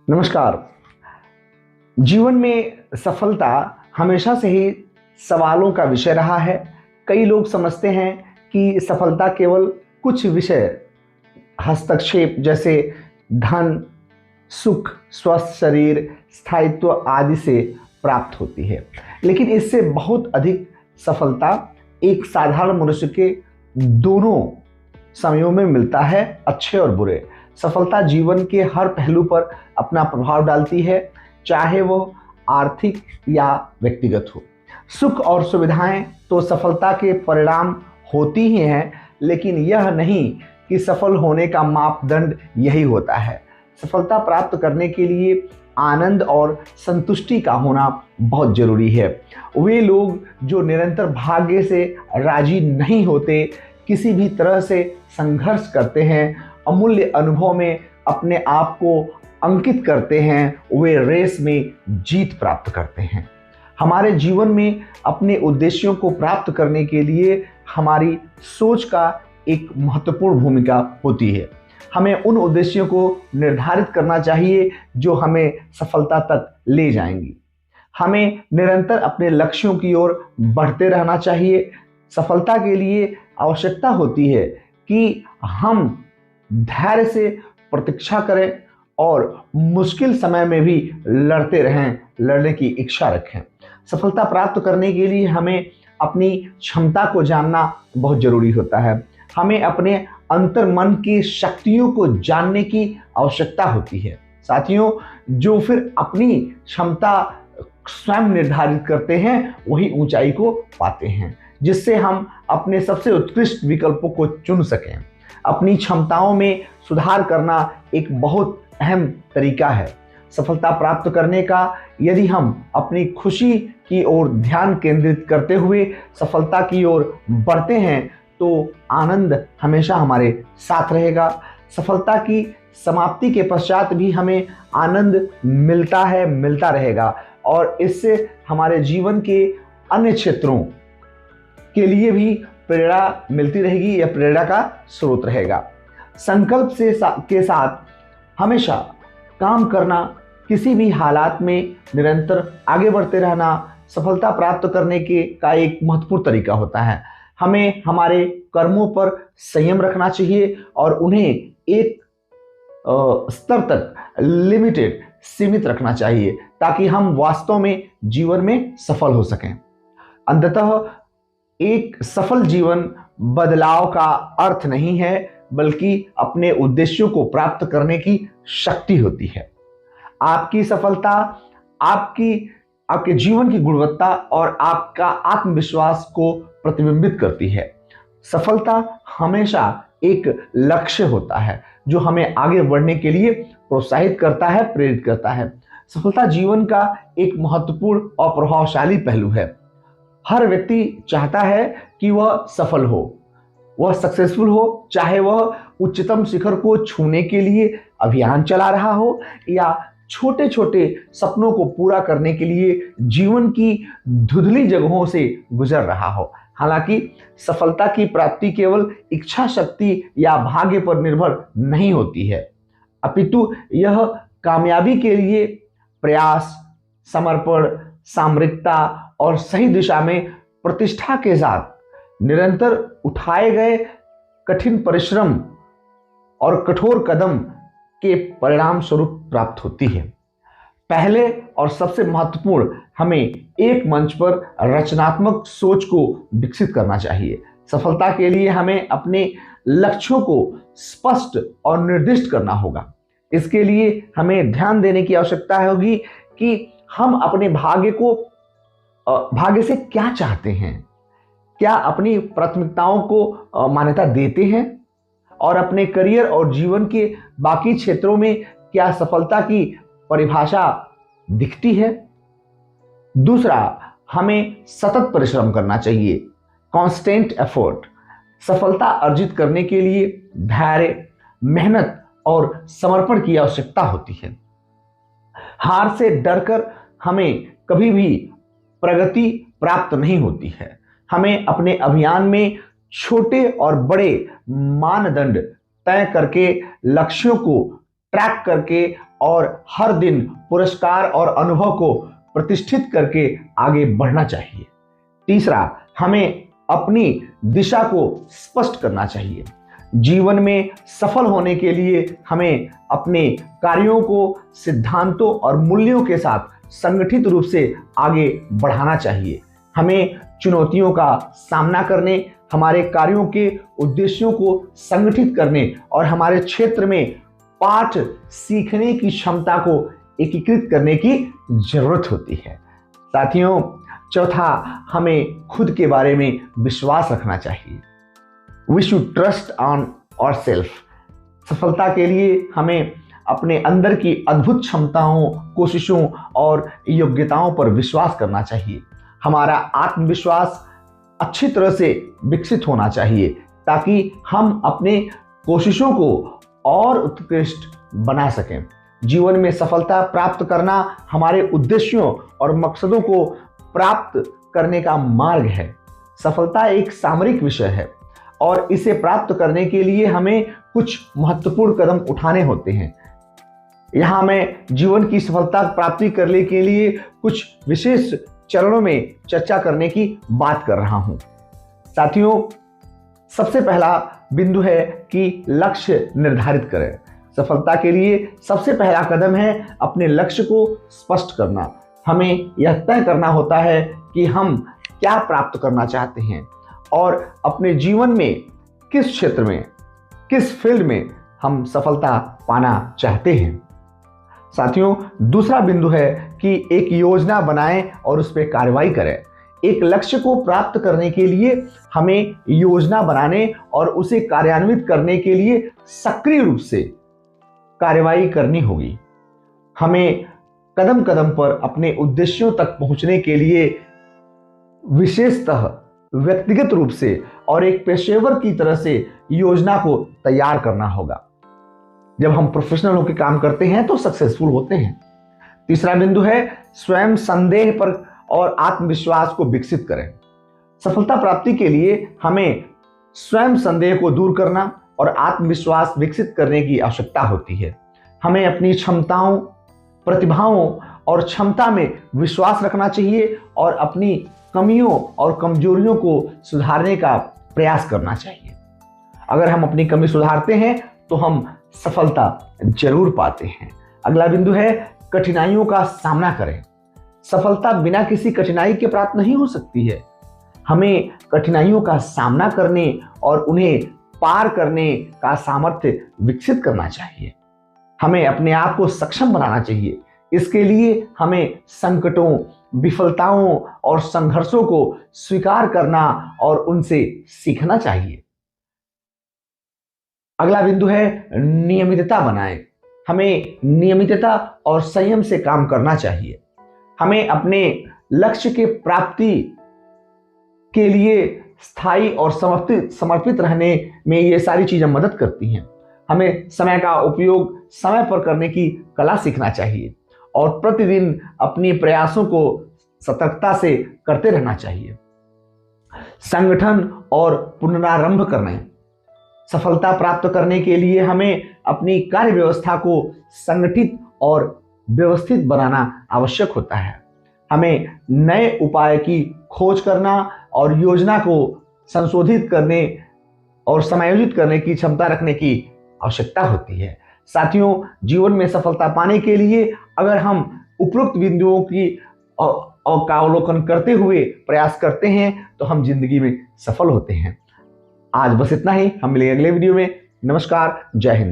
नमस्कार। जीवन में सफलता हमेशा से ही सवालों का विषय रहा है। कई लोग समझते हैं कि सफलता केवल कुछ विषय हस्तक्षेप जैसे धन, सुख, स्वस्थ शरीर, स्थायित्व आदि से प्राप्त होती है। लेकिन इससे बहुत अधिक सफलता एक साधारण मनुष्य के दोनों समयों में मिलता है, अच्छे और बुरे। सफलता जीवन के हर पहलू पर अपना प्रभाव डालती है, चाहे वो आर्थिक या व्यक्तिगत हो। सुख और सुविधाएं तो सफलता के परिणाम होती ही हैं, लेकिन यह नहीं कि सफल होने का मापदंड यही होता है। सफलता प्राप्त करने के लिए आनंद और संतुष्टि का होना बहुत जरूरी है। वे लोग जो निरंतर भाग्य से राजी नहीं होते, किसी भी तरह से संघर्ष करते हैं, अमूल्य अनुभव में अपने आप को अंकित करते हैं, वे रेस में जीत प्राप्त करते हैं। हमारे जीवन में अपने उद्देश्यों को प्राप्त करने के लिए हमारी सोच का एक महत्वपूर्ण भूमिका होती है। हमें उन उद्देश्यों को निर्धारित करना चाहिए जो हमें सफलता तक ले जाएंगी। हमें निरंतर अपने लक्ष्यों की ओर बढ़ते रहना चाहिए। सफलता के लिए आवश्यकता होती है कि हम धैर्य से प्रतीक्षा करें और मुश्किल समय में भी लड़ते रहें, लड़ने की इच्छा रखें। सफलता प्राप्त करने के लिए हमें अपनी क्षमता को जानना बहुत जरूरी होता है। हमें अपने अंतर मन की शक्तियों को जानने की आवश्यकता होती है। साथियों, जो फिर अपनी क्षमता स्वयं निर्धारित करते हैं, वही ऊंचाई को पाते हैं, जिससे हम अपने सबसे उत्कृष्ट विकल्पों को चुन सकें। अपनी क्षमताओं में सुधार करना एक बहुत अहम तरीका है सफलता प्राप्त करने का। यदि हम अपनी खुशी की ओर ध्यान केंद्रित करते हुए सफलता की ओर बढ़ते हैं, तो आनंद हमेशा हमारे साथ रहेगा। सफलता की समाप्ति के पश्चात भी हमें आनंद मिलता है, मिलता रहेगा, और इससे हमारे जीवन के अन्य क्षेत्रों के लिए भी प्रेरणा मिलती रहेगी, यह प्रेरणा का स्रोत रहेगा। संकल्प के साथ हमेशा काम करना, किसी भी हालात में निरंतर आगे बढ़ते रहना सफलता प्राप्त करने का एक महत्वपूर्ण तरीका होता है। हमें हमारे कर्मों पर संयम रखना चाहिए और उन्हें एक स्तर तक सीमित रखना चाहिए, ताकि हम वास्तव में जीवन में सफल हो सकें। अंततः एक सफल जीवन बदलाव का अर्थ नहीं है, बल्कि अपने उद्देश्यों को प्राप्त करने की शक्ति होती है। आपकी सफलता आपके जीवन की गुणवत्ता और आपका आत्मविश्वास को प्रतिबिंबित करती है। सफलता हमेशा एक लक्ष्य होता है जो हमें आगे बढ़ने के लिए प्रोत्साहित करता है, प्रेरित करता है। सफलता जीवन का एक महत्वपूर्ण और प्रभावशाली पहलू है। हर व्यक्ति चाहता है कि वह सफल हो, वह सक्सेसफुल हो, चाहे वह उच्चतम शिखर को छूने के लिए अभियान चला रहा हो या छोटे छोटे सपनों को पूरा करने के लिए जीवन की धुंधली जगहों से गुजर रहा हो। हालांकि सफलता की प्राप्ति केवल इच्छा शक्ति या भाग्य पर निर्भर नहीं होती है, अपितु यह कामयाबी के लिए प्रयास, समर्पण, सामरिकता और सही दिशा में प्रतिष्ठा के साथ निरंतर उठाए गए कठिन परिश्रम और कठोर कदम के परिणाम स्वरूप प्राप्त होती है। पहले और सबसे महत्वपूर्ण, हमें एक मंच पर रचनात्मक सोच को विकसित करना चाहिए। सफलता के लिए हमें अपने लक्ष्यों को स्पष्ट और निर्दिष्ट करना होगा। इसके लिए हमें ध्यान देने की आवश्यकता होगी कि हम अपने भाग्य से क्या चाहते हैं, क्या अपनी प्राथमिकताओं को मान्यता देते हैं, और अपने करियर और जीवन के बाकी क्षेत्रों में क्या सफलता की परिभाषा दिखती है। दूसरा, हमें सतत परिश्रम करना चाहिए, कांस्टेंट एफर्ट। सफलता अर्जित करने के लिए धैर्य, मेहनत और समर्पण की आवश्यकता होती है। हार से डरकर हमें कभी भी प्रगति प्राप्त नहीं होती है। हमें अपने अभियान में छोटे और बड़े मानदंड तय करके लक्ष्यों को ट्रैक करके और हर दिन पुरस्कार और अनुभव को प्रतिष्ठित करके आगे बढ़ना चाहिए। तीसरा, हमें अपनी दिशा को स्पष्ट करना चाहिए। जीवन में सफल होने के लिए हमें अपने कार्यों को सिद्धांतों और मूल्यों के साथ संगठित रूप से आगे बढ़ाना चाहिए। हमें चुनौतियों का सामना करने, हमारे कार्यों के उद्देश्यों को संगठित करने और हमारे क्षेत्र में पाठ सीखने की क्षमता को एकीकृत करने की जरूरत होती है। साथियों, चौथा, हमें खुद के बारे में विश्वास रखना चाहिए। We should trust on ourself. सफलता के लिए हमें अपने अंदर की अद्भुत क्षमताओं, कोशिशों और योग्यताओं पर विश्वास करना चाहिए। हमारा आत्मविश्वास अच्छी तरह से विकसित होना चाहिए ताकि हम अपने कोशिशों को और उत्कृष्ट बना सकें। जीवन में सफलता प्राप्त करना हमारे उद्देश्यों और मकसदों को प्राप्त करने का मार्ग है। सफलता एक सामरिक विषय है और इसे प्राप्त करने के लिए हमें कुछ महत्वपूर्ण कदम उठाने होते हैं। यहाँ मैं जीवन की सफलता प्राप्ति करने के लिए कुछ विशेष चरणों में चर्चा करने की बात कर रहा हूँ। साथियों, सबसे पहला बिंदु है कि लक्ष्य निर्धारित करें। सफलता के लिए सबसे पहला कदम है अपने लक्ष्य को स्पष्ट करना। हमें यह तय करना होता है कि हम क्या प्राप्त करना चाहते हैं और अपने जीवन में किस क्षेत्र में, किस फील्ड में हम सफलता पाना चाहते हैं। साथियों, दूसरा बिंदु है कि एक योजना बनाएं और उस पर कार्रवाई करें। एक लक्ष्य को प्राप्त करने के लिए हमें योजना बनाने और उसे कार्यान्वित करने के लिए सक्रिय रूप से कार्रवाई करनी होगी। हमें कदम कदम पर अपने उद्देश्यों तक पहुंचने के लिए विशेषतः व्यक्तिगत रूप से और एक पेशेवर की तरह से योजना को तैयार करना होगा। जब हम प्रोफेशनल होकर काम करते हैं तो सक्सेसफुल होते हैं। तीसरा बिंदु है स्वयं संदेह पर और आत्मविश्वास को विकसित करें। सफलता प्राप्ति के लिए हमें स्वयं संदेह को दूर करना और आत्मविश्वास विकसित करने की आवश्यकता होती है। हमें अपनी क्षमताओं, प्रतिभाओं और क्षमता में विश्वास रखना चाहिए और अपनी कमियों और कमजोरियों को सुधारने का प्रयास करना चाहिए। अगर हम अपनी कमी सुधारते हैं तो हम सफलता जरूर पाते हैं। अगला बिंदु है कठिनाइयों का सामना करें। सफलता बिना किसी कठिनाई के प्राप्त नहीं हो सकती है। हमें कठिनाइयों का सामना करने और उन्हें पार करने का सामर्थ्य विकसित करना चाहिए। हमें अपने आप को सक्षम बनाना चाहिए। इसके लिए हमें संकटों, विफलताओं और संघर्षों को स्वीकार करना और उनसे सीखना चाहिए। अगला बिंदु है नियमितता बनाएं। हमें नियमितता और संयम से काम करना चाहिए। हमें अपने लक्ष्य के प्राप्ति के लिए स्थायी और समर्पित रहने में ये सारी चीजें मदद करती हैं। हमें समय का उपयोग समय पर करने की कला सीखना चाहिए और प्रतिदिन अपने प्रयासों को सतर्कता से करते रहना चाहिए। संगठन और पुनरारंभ करना। सफलता प्राप्त करने के लिए हमें अपनी कार्य व्यवस्था को संगठित और व्यवस्थित बनाना आवश्यक होता है। हमें नए उपाय की खोज करना और योजना को संशोधित करने और समायोजित करने की क्षमता रखने की आवश्यकता होती है। साथियों, जीवन में सफलता पाने के लिए अगर हम उपरोक्त बिंदुओं की का अवलोकन करते हुए प्रयास करते हैं तो हम जिंदगी में सफल होते हैं। आज बस इतना ही। हम मिलेंगे अगले वीडियो में। नमस्कार, जय हिंद।